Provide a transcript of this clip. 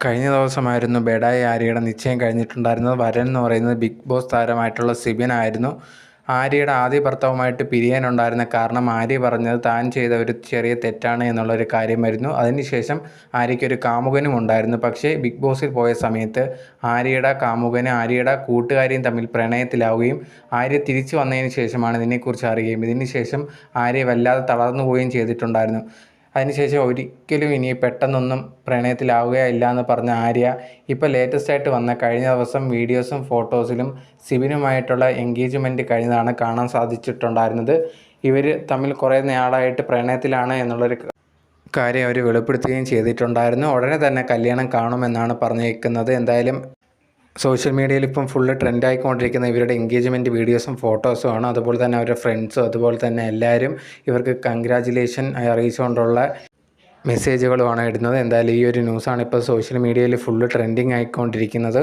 കഴിഞ്ഞ ദിവസമായിരുന്നു ബെഡായി ആര്യയുടെ നിശ്ചയം കഴിഞ്ഞിട്ടുണ്ടായിരുന്നത്. വരൻ എന്ന് പറയുന്നത് ബിഗ് ബോസ് താരമായിട്ടുള്ള സിബിനായിരുന്നു. ആര്യയുടെ ആദ്യ ഭർത്താവുമായിട്ട് പിരിയാനുണ്ടായിരുന്ന കാരണം ആര്യ പറഞ്ഞത് താൻ ചെയ്ത ഒരു ചെറിയ തെറ്റാണ് എന്നുള്ളൊരു കാര്യമായിരുന്നു. അതിനുശേഷം ആര്യയ്ക്കൊരു കാമുകനും ഉണ്ടായിരുന്നു. പക്ഷേ ബിഗ് ബോസിൽ പോയ സമയത്ത് ആര്യയുടെ കാമുകനും ആര്യയുടെ കൂട്ടുകാരിയും തമ്മിൽ പ്രണയത്തിലാവുകയും ആര്യ തിരിച്ചു വന്നതിന് ശേഷമാണ് ഇതിനെക്കുറിച്ച് അറിയുകയും ഇതിനുശേഷം ആര്യ വല്ലാതെ തളർന്നു പോവുകയും ചെയ്തിട്ടുണ്ടായിരുന്നു. അതിനുശേഷം ഒരിക്കലും ഇനി പെട്ടെന്നൊന്നും പ്രണയത്തിലാവുകയില്ല എന്ന് പറഞ്ഞ ആര്യ ഇപ്പോൾ ലേറ്റസ്റ്റായിട്ട് വന്ന കഴിഞ്ഞ ദിവസം വീഡിയോസും ഫോട്ടോസിലും സിബിനുമായിട്ടുള്ള എൻഗേജ്മെൻറ്റ് കഴിഞ്ഞതാണ് കാണാൻ സാധിച്ചിട്ടുണ്ടായിരുന്നത്. ഇവർ തമ്മിൽ കുറേ നാളായിട്ട് പ്രണയത്തിലാണ് എന്നുള്ളൊരു കാര്യം അവർ വെളിപ്പെടുത്തുകയും ചെയ്തിട്ടുണ്ടായിരുന്നു. ഉടനെ തന്നെ കല്യാണം കാണുമെന്നാണ് പറഞ്ഞേക്കുന്നത്. എന്തായാലും സോഷ്യൽ മീഡിയയിൽ ഇപ്പം ഫുള്ള് ട്രെൻഡായിക്കൊണ്ടിരിക്കുന്ന ഇവരുടെ എൻഗേജ്മെൻറ്റ് വീഡിയോസും ഫോട്ടോസും ആണ്. അതുപോലെ തന്നെ അവരുടെ ഫ്രണ്ട്സും അതുപോലെ തന്നെ എല്ലാവരും ഇവർക്ക് കൺഗ്രാജുലേഷൻ അറിയിച്ചുകൊണ്ടുള്ള മെസ്സേജുകളുമാണ് ഇടുന്നത്. എന്തായാലും ഈ ഒരു ന്യൂസാണ് ഇപ്പോൾ സോഷ്യൽ മീഡിയയിൽ ഫുള്ള് ട്രെൻഡിങ് ആയിക്കൊണ്ടിരിക്കുന്നത്.